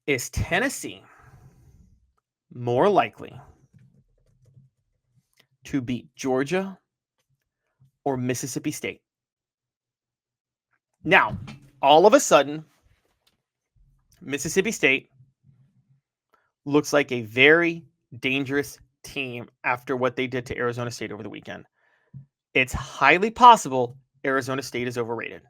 Is Tennessee more likely to beat Georgia or Mississippi State? Now, all of a sudden, Mississippi State looks like a very dangerous team after what they did to Arizona State over the weekend. It's highly possible Arizona State is overrated.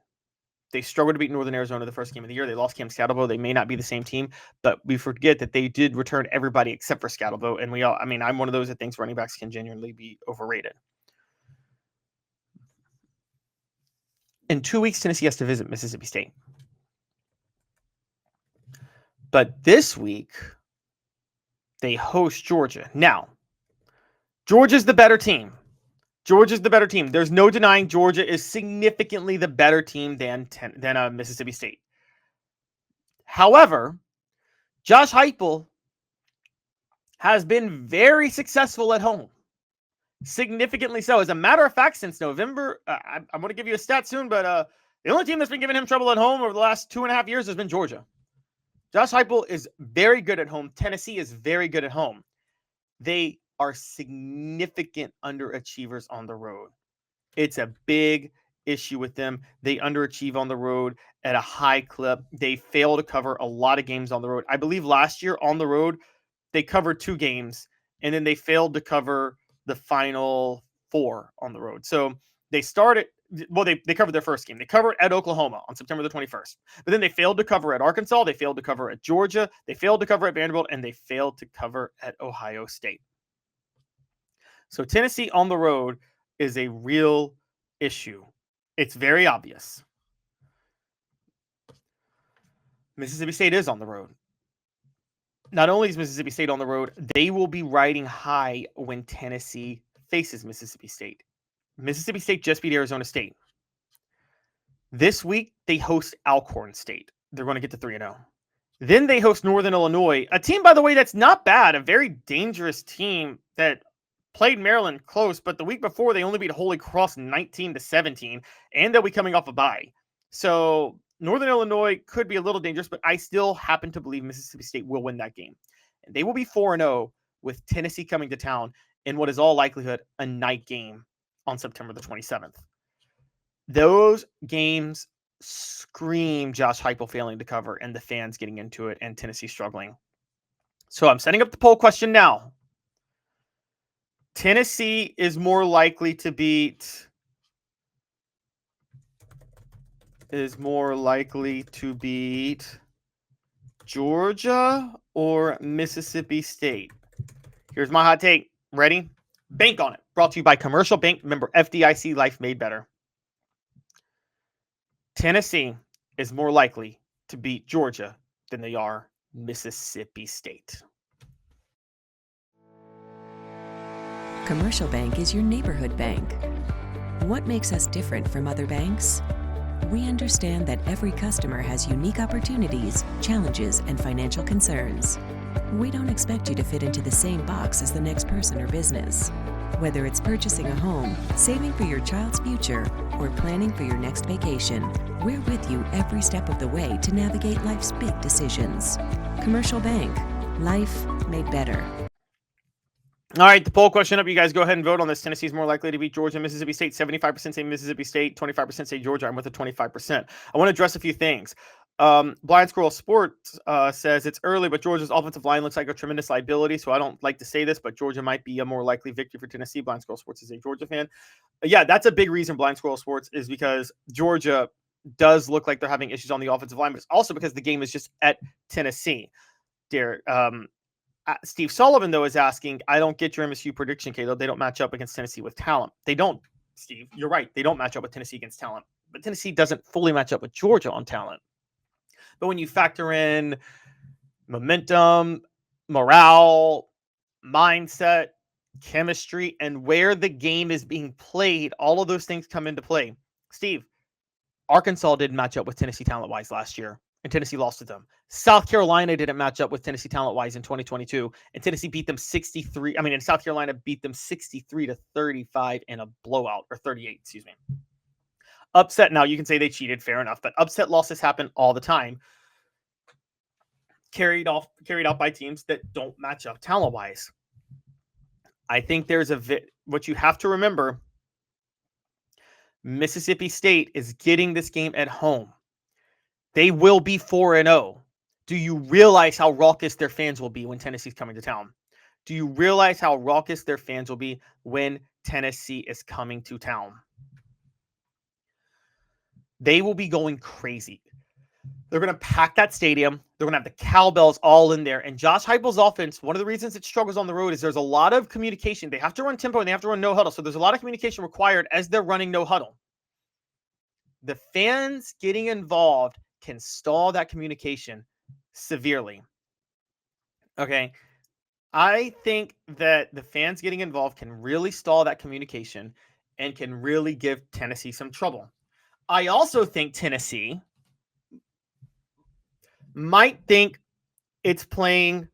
They struggled to beat Northern Arizona the first game of the year. They lost Cam Scatterbo. They may not be the same team, but we forget that they did return everybody except for Scatterbo. And I'm one of those that thinks running backs can genuinely be overrated. In 2 weeks, Tennessee has to visit Mississippi State. But this week, they host Georgia. Now, Georgia's the better team. There's no denying Georgia is significantly the better team than Mississippi State. However, Josh Heupel has been very successful at home. Significantly so. As a matter of fact, since November, I'm going to give you a stat soon, but the only team that's been giving him trouble at home over the last 2.5 years has been Georgia. Josh Heupel is very good at home. Tennessee is very good at home. They are significant underachievers on the road. It's a big issue with them. They underachieve on the road at a high clip. They fail to cover a lot of games on the road. I believe last year on the road, they covered 2 games, and then they failed to cover the final 4 on the road. So they started, they covered their first game. They covered at Oklahoma on September the 21st. But then they failed to cover at Arkansas. They failed to cover at Georgia. They failed to cover at Vanderbilt, and they failed to cover at Ohio State. So Tennessee on the road is a real issue. It's very obvious. Mississippi State is on the road. Not only is Mississippi State on the road, they will be riding high when Tennessee faces Mississippi State. Mississippi State just beat Arizona State. This week, they host Alcorn State. They're going to get to 3-0. Then they host Northern Illinois, a team, by the way, that's not bad, a very dangerous team that played Maryland close, but the week before, they only beat Holy Cross 19-17, and they'll be coming off a bye. So Northern Illinois could be a little dangerous, but I still happen to believe Mississippi State will win that game. And they will be 4-0 with Tennessee coming to town in what is all likelihood a night game on September the 27th. Those games scream Josh Heupel failing to cover and the fans getting into it and Tennessee struggling. So I'm setting up the poll question now. Tennessee is more likely to beat Georgia or Mississippi State? Here's my hot take. Ready? Bank on it. Brought to you by Commercial Bank. Member FDIC, life made better. Tennessee is more likely to beat Georgia than they are Mississippi State. Commercial Bank is your neighborhood bank. What makes us different from other banks? We understand that every customer has unique opportunities, challenges, and financial concerns. We don't expect you to fit into the same box as the next person or business. Whether it's purchasing a home, saving for your child's future, or planning for your next vacation, we're with you every step of the way to navigate life's big decisions. Commercial Bank. Life made better. All right, the poll question up. You guys go ahead and vote on this. Tennessee is more likely to beat Georgia and Mississippi State. 75% say Mississippi State, 25% say Georgia. I'm with the 25%. I want to address a few things. Blind Squirrel Sports says it's early, but Georgia's offensive line looks like a tremendous liability. So I don't like to say this, but Georgia might be a more likely victory for Tennessee. Blind Squirrel Sports is a Georgia fan. Yeah, that's a big reason, Blind Squirrel Sports, is because Georgia does look like they're having issues on the offensive line, but it's also because the game is just at Tennessee. Derek, Steve Sullivan, though, is asking, I don't get your MSU prediction, Caleb. They don't match up against Tennessee with talent. They don't, Steve. You're right. They don't match up with Tennessee against talent. But Tennessee doesn't fully match up with Georgia on talent. But when you factor in momentum, morale, mindset, chemistry, and where the game is being played, all of those things come into play. Steve, Arkansas didn't match up with Tennessee talent-wise last year, and Tennessee lost to them. South Carolina didn't match up with Tennessee talent-wise in 2022, and Tennessee beat them 63. And South Carolina beat them 63-35 in a blowout, or 38, excuse me. Upset, now you can say they cheated, fair enough, but upset losses happen all the time. carried out by teams that don't match up talent-wise. I think there's what you have to remember, Mississippi State is getting this game at home. They will be 4-0. Do you realize how raucous their fans will be when Tennessee's coming to town? Do you realize how raucous their fans will be when Tennessee is coming to town? They will be going crazy. They're going to pack that stadium. They're going to have the cowbells all in there. And Josh Heupel's offense, one of the reasons it struggles on the road is there's a lot of communication. They have to run tempo and they have to run no huddle. So there's a lot of communication required as they're running no huddle. The fans getting involved can stall that communication severely. Okay. I think that the fans getting involved can really stall that communication and can really give Tennessee some trouble. I also think Tennessee might think it's playing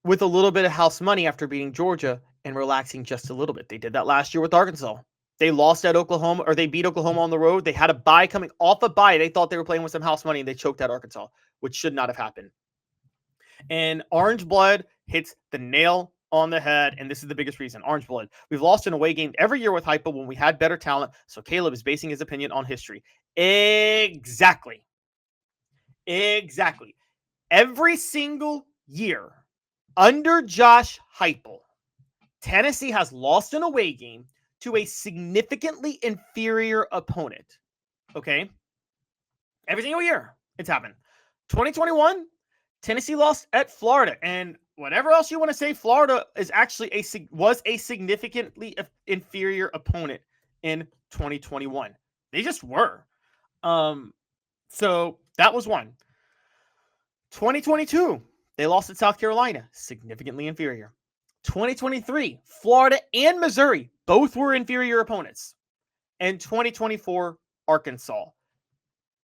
with a little bit of house money after beating Georgia and relaxing just a little bit. They did that last year with Arkansas. They lost at Oklahoma, or they beat Oklahoma on the road. They had a bye coming off a bye. They thought they were playing with some house money, and they choked at Arkansas, which should not have happened. And Orange Blood hits the nail on the head, and this is the biggest reason. Orange Blood. We've lost an away game every year with Heupel when we had better talent, so Caleb is basing his opinion on history. Exactly. Every single year under Josh Heupel, Tennessee has lost an away game to a significantly inferior opponent. Okay? Every single year it's happened. 2021, Tennessee lost at Florida. And whatever else you want to say, Florida is actually was a significantly inferior opponent in 2021. They just were. So that was one. 2022, they lost at South Carolina, significantly inferior. 2023, Florida and Missouri, both were inferior opponents. And 2024, Arkansas.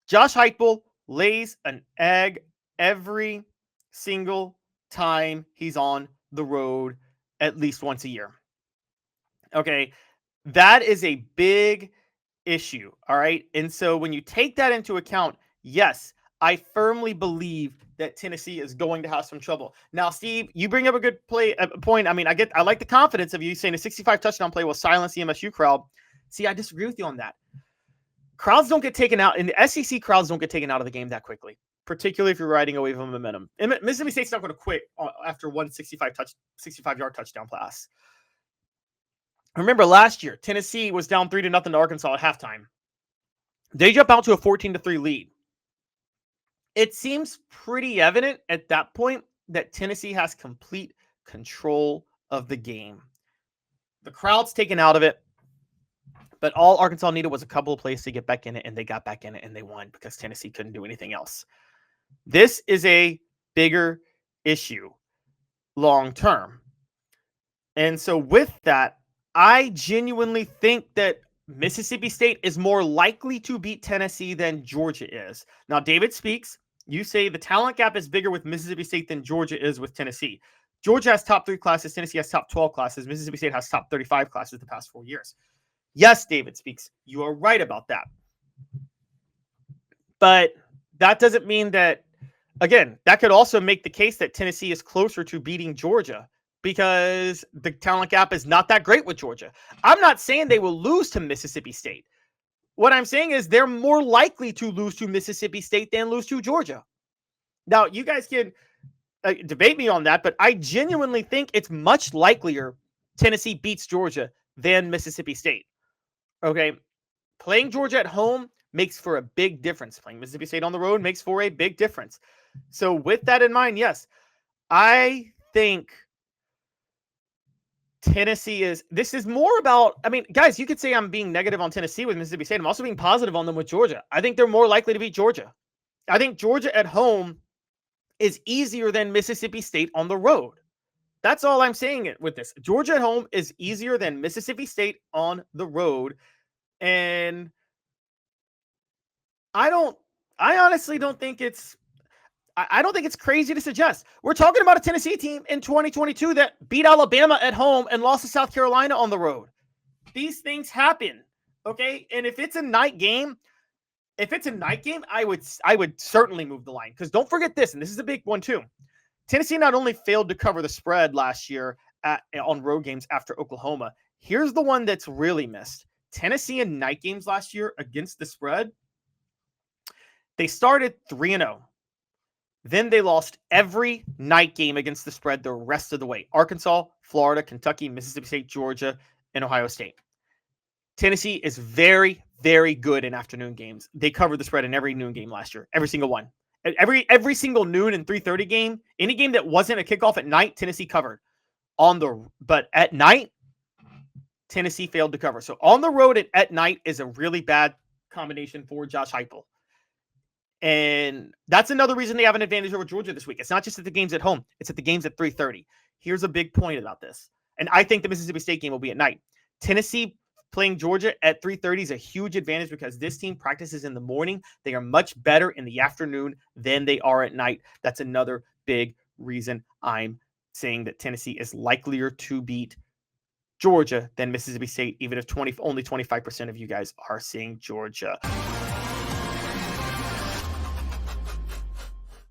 Josh Heupel lays an egg every single time he's on the road at least once a year. Okay, that is a big issue, all right? And so when you take that into account, yes, I firmly believe that Tennessee is going to have some trouble. Now, Steve, you bring up a good point. I mean, I like the confidence of you saying a 65 touchdown play will silence the MSU crowd. See, I disagree with you on that. Crowds don't get taken out, and the SEC crowds don't get taken out of the game that quickly, particularly if you're riding away from momentum. And Mississippi State's not going to quit after one 65-yard touchdown pass. Remember last year, Tennessee was down 3-0 to Arkansas at halftime. They jump out to a 14-3 lead. It seems pretty evident at that point that Tennessee has complete control of the game. The crowd's taken out of it, but all Arkansas needed was a couple of plays to get back in it, and they got back in it, and they won because Tennessee couldn't do anything else. This is a bigger issue long term. And so with that, I genuinely think that Mississippi State is more likely to beat Tennessee than Georgia is. Now, David speaks. You say the talent gap is bigger with Mississippi State than Georgia is with Tennessee. Georgia has top 3 classes. Tennessee has top 12 classes. Mississippi State has top 35 classes the past 4 years. Yes, David speaks. You are right about that. But that doesn't mean that, again, that could also make the case that Tennessee is closer to beating Georgia because the talent gap is not that great with Georgia. I'm not saying they will lose to Mississippi State. What I'm saying is they're more likely to lose to Mississippi State than lose to Georgia. Now, you guys can debate me on that, but I genuinely think it's much likelier Tennessee beats Georgia than Mississippi State. Okay, playing Georgia at home makes for a big difference. Playing Mississippi State on the road makes for a big difference. So with that in mind, yes, I think Tennessee this is more about, I mean, guys, you could say I'm being negative on Tennessee with Mississippi State. I'm also being positive on them with Georgia. I think they're more likely to beat Georgia. I think Georgia at home is easier than Mississippi State on the road. That's all I'm saying with this. Georgia at home is easier than Mississippi State on the road. And I honestly don't think it's crazy to suggest. We're talking about a Tennessee team in 2022 that beat Alabama at home and lost to South Carolina on the road. These things happen, okay? And if it's a night game, If it's a night game, I would certainly move the line, because don't forget this, and this is a big one too. Tennessee not only failed to cover the spread last year on road games after Oklahoma. Here's the one that's really missed. Tennessee in night games last year against the spread, they started 3-0. Then they lost every night game against the spread the rest of the way. Arkansas, Florida, Kentucky, Mississippi State, Georgia, and Ohio State. Tennessee is very, very good in afternoon games. They covered the spread in every noon game last year, every single one. Every single noon and 3:30 game, any game that wasn't a kickoff at night, Tennessee covered. But at night, Tennessee failed to cover. So on the road at night is a really bad combination for Josh Heupel. And that's another reason they have an advantage over Georgia this week. It's not just at the games at home. It's at the games at 3:30. Here's a big point about this. And I think the Mississippi State game will be at night. Tennessee playing Georgia at 3:30 is a huge advantage because this team practices in the morning. They are much better in the afternoon than they are at night. That's another big reason I'm saying that Tennessee is likelier to beat Georgia than Mississippi State, even if only 25% of you guys are seeing Georgia.